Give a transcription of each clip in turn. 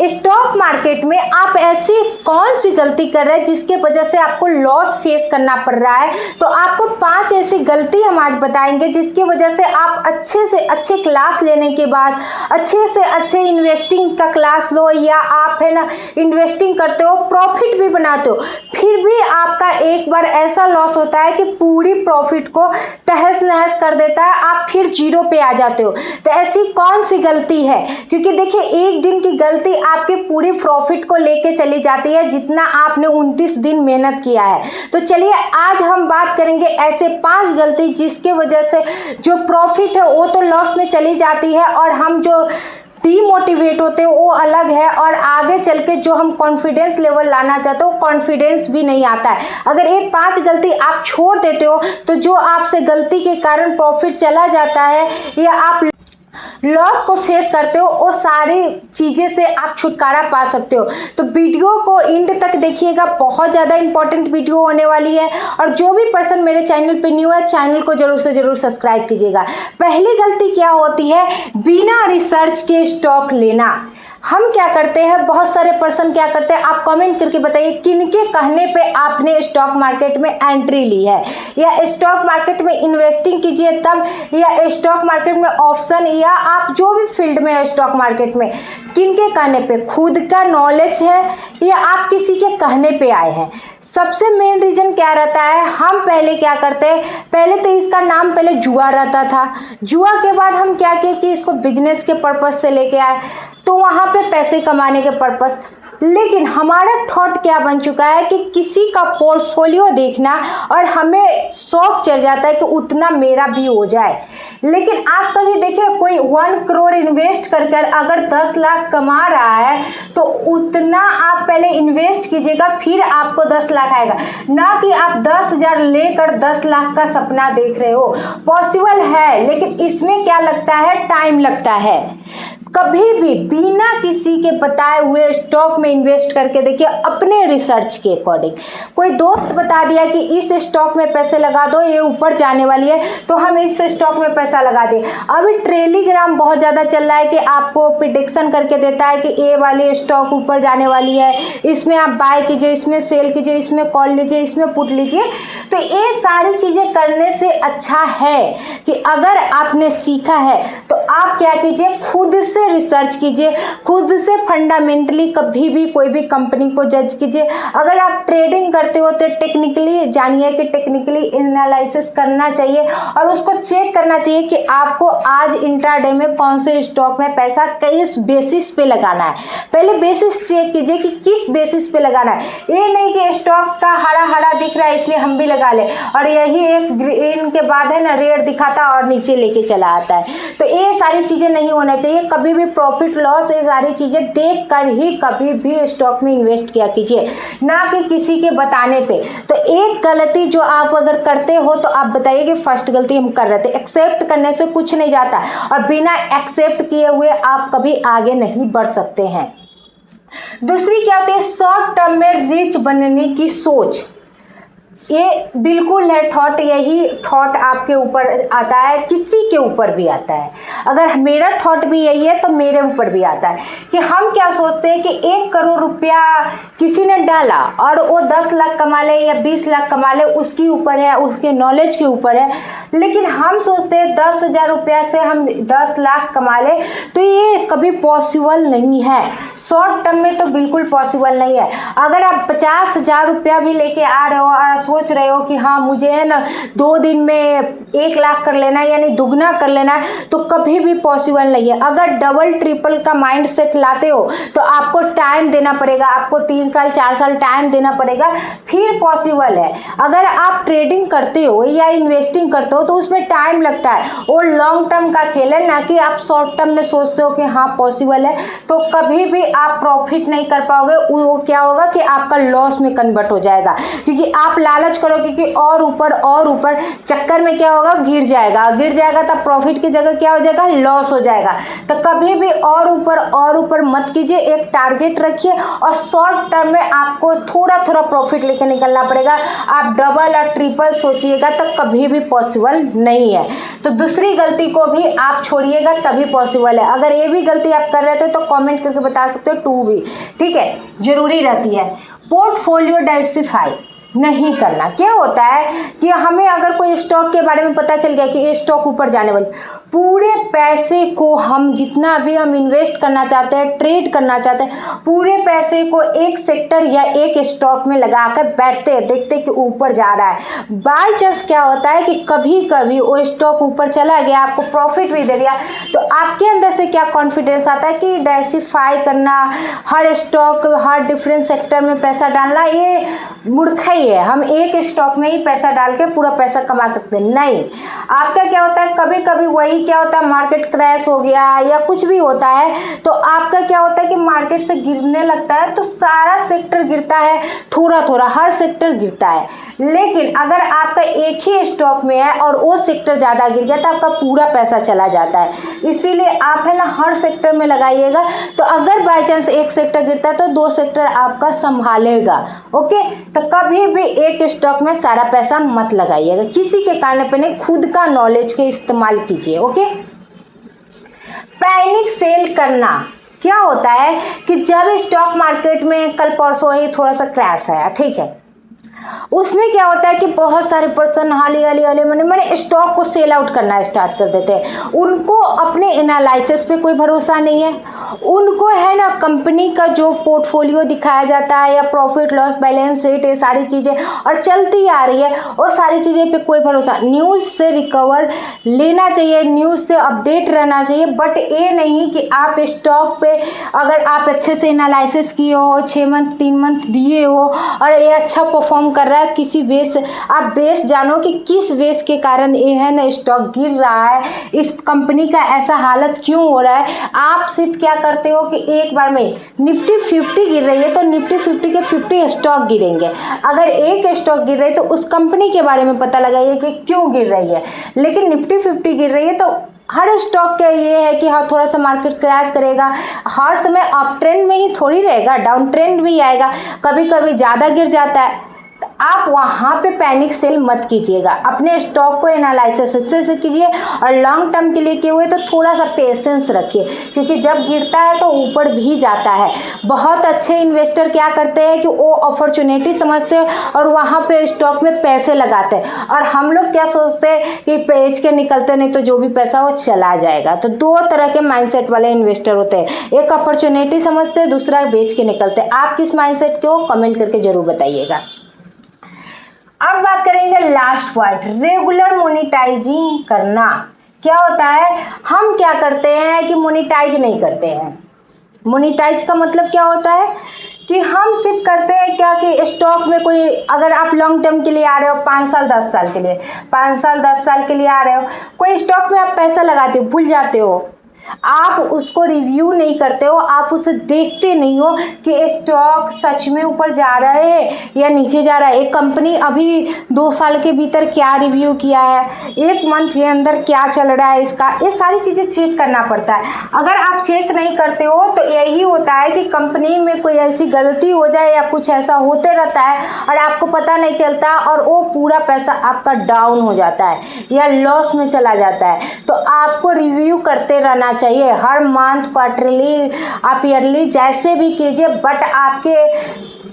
Stock market में आप ऐसी कौन सी गलती कर रहे हैं जिसके वजह से आपको लॉस फेस करना पड़ रहा है। तो आपको 5 ऐसी गलती हम आज बताएंगे जिसकी वजह से आप अच्छे से अच्छे क्लास लेने के बाद अच्छे से अच्छे इन्वेस्टिंग का क्लास लो, या आप है ना इन्वेस्टिंग करते हो, प्रॉफिट भी बनाते हो, फिर भी आपका एक बार ऐसा लॉस होता है कि पूरी प्रॉफिट को तहस नहस कर देता है, आप फिर जीरो पे आ जाते हो। तो ऐसी कौन सी गलती है, क्योंकि देखिए एक दिन की गलती आपकी पूरी प्रॉफिट को लेके चली जाती है जितना आपने 29 दिन मेहनत किया है। तो चलिए आज हम बात करेंगे ऐसे 5 गलती जिसके वजह से जो प्रॉफिट है वो तो लॉस में चली जाती है और हम जो डीमोटिवेट होते हैं वो अलग है, और आगे चल के जो हम कॉन्फिडेंस लेवल लाना चाहते हो कॉन्फिडेंस भी नहीं आता है। अगर ये 5 गलती आप छोड़ देते हो तो जो आपसे गलती के कारण प्रॉफिट चला जाता है या आप लॉस को फेस करते हो, वो सारी चीज़ें से आप छुटकारा पा सकते हो। तो वीडियो को एंड तक देखिएगा, बहुत ज़्यादा इंपॉर्टेंट वीडियो होने वाली है। और जो भी पर्सन मेरे चैनल पे न्यू है, चैनल को जरूर से जरूर सब्सक्राइब कीजिएगा। पहली गलती क्या होती है, बिना रिसर्च के स्टॉक लेना। हम क्या करते हैं, बहुत सारे पर्सन क्या करते हैं, आप कमेंट करके बताइए किनके कहने पे आपने स्टॉक मार्केट में एंट्री ली है, या स्टॉक मार्केट में इन्वेस्टिंग कीजिए तब, या स्टॉक मार्केट में ऑप्शन, या आप जो भी फील्ड में है स्टॉक मार्केट में, किनके कहने पे, खुद का नॉलेज है या आप किसी के कहने पे आए हैं। सबसे मेन रीजन क्या रहता है, हम पहले क्या करते हैं, पहले तो इसका नाम पहले जुआ रहता था, जुआ के बाद हम क्या किए कि इसको बिजनेस के पर्पज से लेके आए, तो वहाँ पे पैसे कमाने के पर्पस। लेकिन हमारा थॉट क्या बन चुका है कि किसी का पोर्टफोलियो देखना और हमें शौक चढ़ जाता है कि उतना मेरा भी हो जाए। लेकिन आप कभी देखिए कोई 1 करोड़ इन्वेस्ट कर अगर 10 लाख कमा रहा है तो उतना आप पहले इन्वेस्ट कीजिएगा, फिर आपको 10 लाख आएगा, ना कि आप 10,000 लेकर 10 लाख का सपना देख रहे हो। पॉसिबल है, लेकिन इसमें क्या लगता है, टाइम लगता है। कभी भी बिना किसी के बताए हुए स्टॉक में इन्वेस्ट करके देखिए, अपने रिसर्च के अकॉर्डिंग। कोई दोस्त बता दिया कि इस स्टॉक में पैसे लगा दो, ये ऊपर जाने वाली है, तो हम इस स्टॉक में पैसा लगा दें। अभी टेलीग्राम बहुत ज़्यादा चल रहा है कि आपको प्रिडिक्शन करके देता है कि ये वाली स्टॉक ऊपर जाने वाली है, इसमें आप बाय कीजिए, इसमें सेल कीजिए, इसमें कॉल लीजिए, इसमें पुट लीजिए। तो ये सारी चीज़ें करने से अच्छा है कि अगर आपने सीखा है तो आप क्या कीजिए, खुद से रिसर्च कीजिए, खुद से फंडामेंटली कभी भी कोई भी कंपनी को जज कीजिए। अगर आप ट्रेडिंग करते हो तो टेक्निकली जानिए कि टेक्निकली एनालिसिस करना चाहिए और उसको चेक करना चाहिए कि आपको आज इंट्राडे में कौन से स्टॉक में पैसा किस बेसिस पे लगाना है। पहले बेसिस चेक कीजिए कि किस बेसिस पे लगाना है। ये नहीं कि स्टॉक का हरा हरा दिख रहा है इसलिए हम भी लगा ले, और यही एक ग्रीन के बाद है ना रेड दिखाता और नीचे लेके चला आता है। तो ये सारी चीज़ें नहीं होना चाहिए। कभी भी प्रॉफिट लॉस ये सारी चीज़ें देख कर ही कभी भी स्टॉक में इन्वेस्ट किया कीजिए, ना कि किसी के बताने पे। तो एक गलती जो आप अगर करते हो तो आप बताइए कि फर्स्ट गलती हम कर रहे थे। एक्सेप्ट करने से कुछ नहीं जाता, और बिना एक्सेप्ट किए हुए आप कभी आगे नहीं बढ़ सकते हैं। दूसरी क्या होती है, शॉर्ट टर्म में रिच बनने की सोच। ये बिल्कुल है थॉट, यही थॉट आपके ऊपर आता है, किसी के ऊपर भी आता है। अगर मेरा थॉट भी यही है तो मेरे ऊपर भी आता है कि हम क्या सोचते हैं कि 1 करोड़ रुपया किसी ने डाला और वो 10 लाख कमा ले या 20 लाख कमा ले, उसके ऊपर है, उसके नॉलेज के ऊपर है। लेकिन हम सोचते हैं 10,000 रुपया से हम 10 लाख कमा ले, तो ये कभी पॉसिबल नहीं है। शॉर्ट टर्म में तो बिल्कुल पॉसिबल नहीं है। अगर आप 50,000 रुपया भी लेके आ रहे हो और सोच रहे हो कि हाँ मुझे है ना 2 दिन में 1 लाख कर लेना है, यानी दुगना कर लेना है, तो कभी भी पॉसिबल नहीं है। अगर डबल ट्रिपल का माइंड सेट लाते हो तो आपको टाइम देना पड़ेगा, आपको 3 साल 4 साल टाइम देना पड़ेगा, फिर पॉसिबल है। अगर आप ट्रेडिंग करते हो या इन्वेस्टिंग करते हो तो उसमें टाइम लगता है, वो लॉन्ग टर्म का खेल है, ना कि आप शॉर्ट टर्म में सोचते हो कि हाँ पॉसिबल है, तो कभी भी आप प्रॉफिट नहीं कर पाओगे। वो क्या होगा कि आपका लॉस में कन्वर्ट हो जाएगा, क्योंकि आप लालच करोगे कि और ऊपर चक्कर में क्या होगा, गिर जाएगा तब प्रॉफिट की जगह क्या हो जाएगा, लॉस हो जाएगा। तो कभी भी और ऊपर मत कीजिए, एक टारगेट रखिए और शॉर्ट टर्म में आपको थोड़ा प्रॉफिट लेकर निकलना पड़ेगा। आप डबल और ट्रिपल सोचिएगा तो कभी भी पॉसिबल पॉसिबल नहीं है। तो दूसरी गलती को भी आप छोड़िएगा तभी पॉसिबल है। अगर ये भी गलती आप कर रहे थे तो कमेंट करके बता सकते हो, 2 भी, ठीक है, जरूरी रहती है। पोर्टफोलियो डाइवर्सिफाई नहीं करना। क्या होता है कि हमें अगर कोई स्टॉक के बारे में पता चल गया कि ये स्टॉक ऊपर जाने वाली, पूरे पैसे को हम जितना भी हम इन्वेस्ट करना चाहते हैं, ट्रेड करना चाहते हैं, पूरे पैसे को एक सेक्टर या एक स्टॉक में लगाकर बैठते हैं, देखते हैं कि ऊपर जा रहा है। बाय चांस क्या होता है कि कभी कभी वो स्टॉक ऊपर चला गया, आपको प्रॉफिट भी दे दिया, तो आपके अंदर से क्या कॉन्फिडेंस आता है कि डाइवर्सिफाई करना, हर स्टॉक, हर डिफरेंट सेक्टर में पैसा डालना, ये मूर्खई है। हम एक स्टॉक में ही पैसा डाल के पूरा पैसा कमा सकते हैं, नहीं। आपका क्या होता है, कभी कभी वही क्या होता है, मार्केट क्रैश हो गया या कुछ भी होता है, तो आपका क्या होता है कि मार्केट से गिरने लगता है, तो सारा सेक्टर गिरता है, थोड़ा थोड़ा हर सेक्टर गिरता है। लेकिन अगर आपका एक ही स्टॉक में है और वो सेक्टर ज़्यादा गिर गया तो आपका पूरा पैसा चला जाता है। इसीलिए आप है ना हर सेक्टर में लगाइएगा। तो अगर बाय चांस एक सेक्टर गिरता है तो 2 सेक्टर आपका संभालेगा। ओके, तो कभी भी एक स्टॉक में सारा पैसा मत लगाइएगा, किसी के कहने पे नहीं, खुद का नॉलेज के इस्तेमाल कीजिए। ओके, पैनिक सेल करना। क्या होता है कि जब स्टॉक मार्केट में कल परसों ही थोड़ा सा क्रैश आया, ठीक है, उसमें क्या होता है कि बहुत सारे पर्सन हाली मैंने स्टॉक को सेल आउट करना स्टार्ट कर देते हैं। उनको अपने एनालिसिस पे कोई भरोसा नहीं है, उनको है ना कंपनी का जो पोर्टफोलियो दिखाया जाता है या प्रॉफिट लॉस बैलेंस शीट, ये सारी चीज़ें और चलती आ रही है, और सारी चीज़ें पे कोई भरोसा। न्यूज़ से रिकवर लेना चाहिए, न्यूज़ से अपडेट रहना चाहिए, बट ये नहीं कि आप स्टॉक पे अगर आप अच्छे से एनालिसिस किए हो, 6 मंथ 3 मंथ दिए हो और ये अच्छा परफॉर्म कर रहा है, किसी बेस, आप बेस जानो कि किस बेस के कारण ये है ना स्टॉक गिर रहा है, इस कंपनी का ऐसा हालत क्यों हो रहा है। आप सिर्फ क्या करते हो कि एक बार में निफ्टी 50 गिर रही है तो निफ्टी 50 के 50 स्टॉक गिरेंगे। अगर एक स्टॉक गिर रही है तो उस कंपनी के बारे में पता लगाइए कि क्यों गिर रही है। लेकिन निफ्टी 50 गिर रही है तो हर स्टॉक का ये है कि हाँ थोड़ा सा मार्केट क्रैश करेगा, हर समय अप ट्रेंड में ही थोड़ी रहेगा, डाउन ट्रेंड भी आएगा, कभी कभी ज़्यादा गिर जाता है। आप वहाँ पे पैनिक सेल मत कीजिएगा, अपने स्टॉक को एनालिसिस अच्छे से कीजिए और लॉन्ग टर्म के लिए किए हुए तो थोड़ा सा पेशेंस रखिए, क्योंकि जब गिरता है तो ऊपर भी जाता है। बहुत अच्छे इन्वेस्टर क्या करते हैं कि वो अपॉर्चुनिटी समझते हैं और वहाँ पे स्टॉक में पैसे लगाते हैं, और हम लोग क्या सोचते हैं कि बेच के निकलते नहीं तो जो भी पैसा वो चला जाएगा। तो 2 तरह के माइंडसेट वाले इन्वेस्टर होते हैं, एक अपॉर्चुनिटी समझते हैं, दूसरा बेच के निकलते हैं। आप किस माइंडसेट के हो, कमेंट करके जरूर बताइएगा। अब बात करेंगे लास्ट पॉइंट, रेगुलर मोनेटाइजिंग करना। क्या होता है, हम क्या करते हैं कि मोनेटाइज नहीं करते हैं। मोनेटाइज का मतलब क्या होता है कि हम सिर्फ करते हैं क्या कि स्टॉक में कोई, अगर आप लॉन्ग टर्म के लिए आ रहे हो 5 साल 10 साल के लिए, 5 साल 10 साल के लिए आ रहे हो, कोई स्टॉक में आप पैसा लगाते हो, भूल जाते हो, आप उसको रिव्यू नहीं करते हो, आप उसे देखते नहीं हो कि स्टॉक सच में ऊपर जा रहा है या नीचे जा रहा है, एक कंपनी अभी 2 साल के भीतर क्या रिव्यू किया है, 1 मंथ के अंदर क्या चल रहा है इसका, ये सारी चीज़ें चेक करना पड़ता है। अगर आप चेक नहीं करते हो तो यही होता है कि कंपनी में कोई ऐसी गलती हो जाए या कुछ ऐसा होते रहता है और आपको पता नहीं चलता और वो पूरा पैसा आपका डाउन हो जाता है या लॉस में चला जाता है। तो आपको रिव्यू करते रहना चाहिए, हर मंथ, क्वार्टरली, आप ईयरली, जैसे भी कीजिए, बट आपके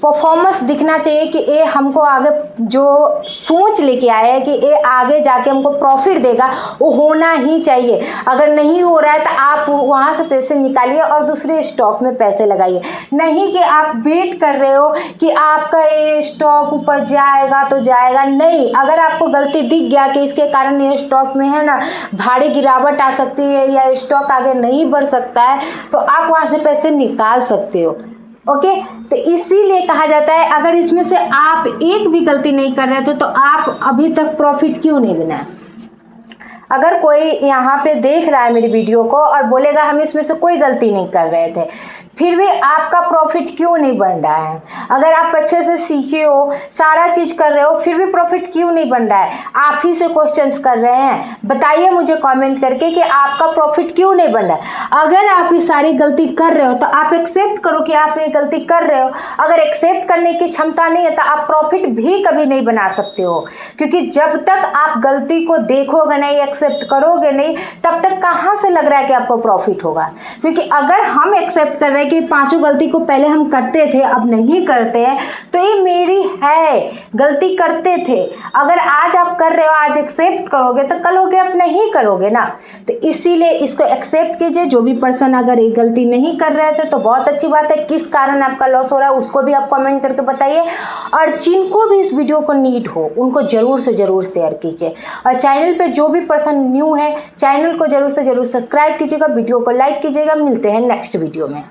परफॉर्मेंस दिखना चाहिए कि ये हमको आगे जो सोच लेके आया है कि ये आगे जाके हमको प्रॉफिट देगा, वो होना ही चाहिए। अगर नहीं हो रहा है तो आप वहाँ से पैसे निकालिए और दूसरे स्टॉक में पैसे लगाइए, नहीं कि आप वेट कर रहे हो कि आपका ये स्टॉक ऊपर जाएगा तो जाएगा। नहीं, अगर आपको गलती दिख गया कि इसके कारण ये स्टॉक में है ना भारी गिरावट आ सकती है या स्टॉक आगे नहीं बढ़ सकता है, तो आप वहाँ से पैसे निकाल सकते हो। ओके, तो इसीलिए कहा जाता है अगर इसमें से आप एक भी गलती नहीं कर रहे थे तो आप अभी तक प्रॉफिट क्यों नहीं बना। अगर कोई यहाँ पे देख रहा है मेरी वीडियो को और बोलेगा हम इसमें से कोई गलती नहीं कर रहे थे, फिर भी आपका प्रॉफिट क्यों नहीं बन रहा है? अगर आप अच्छे से सीखे हो, सारा चीज कर रहे हो, फिर भी प्रॉफिट क्यों नहीं बन रहा है? आप ही से क्वेश्चंस कर रहे हैं, बताइए मुझे कमेंट करके कि आपका प्रॉफिट क्यों नहीं बन रहा है। अगर आप ये सारी गलती कर रहे हो तो आप एक्सेप्ट करो कि आप ये गलती कर रहे हो। अगर एक्सेप्ट करने की क्षमता नहीं है तो आप प्रॉफिट भी कभी नहीं बना सकते हो, क्योंकि जब तक आप गलती को देखोगे नहीं, एक्सेप्ट करोगे नहीं, तब तक कहाँ से लग रहा है कि आपको प्रॉफिट होगा? क्योंकि अगर हम एक्सेप्ट कर रहे हैं कि पांचों गलती को पहले हम करते थे अब नहीं करते हैं, तो ये मेरी है, गलती करते थे। अगर आज आप कर रहे हो, आज एक्सेप्ट करोगे तो कल होगे आप नहीं करोगे ना। तो इसीलिए इसको एक्सेप्ट कीजिए। जो भी पर्सन अगर ये गलती नहीं कर रहे थे तो बहुत अच्छी बात है, किस कारण आपका लॉस हो रहा है उसको भी आप कमेंट करके बताइए। और जिनको भी इस वीडियो को नीड हो उनको जरूर से जरूर शेयर कीजिए। और चैनल पे जो भी पर्सन न्यू है, चैनल को जरूर से जरूर सब्सक्राइब कीजिएगा, वीडियो को लाइक कीजिएगा। मिलते हैं नेक्स्ट वीडियो में।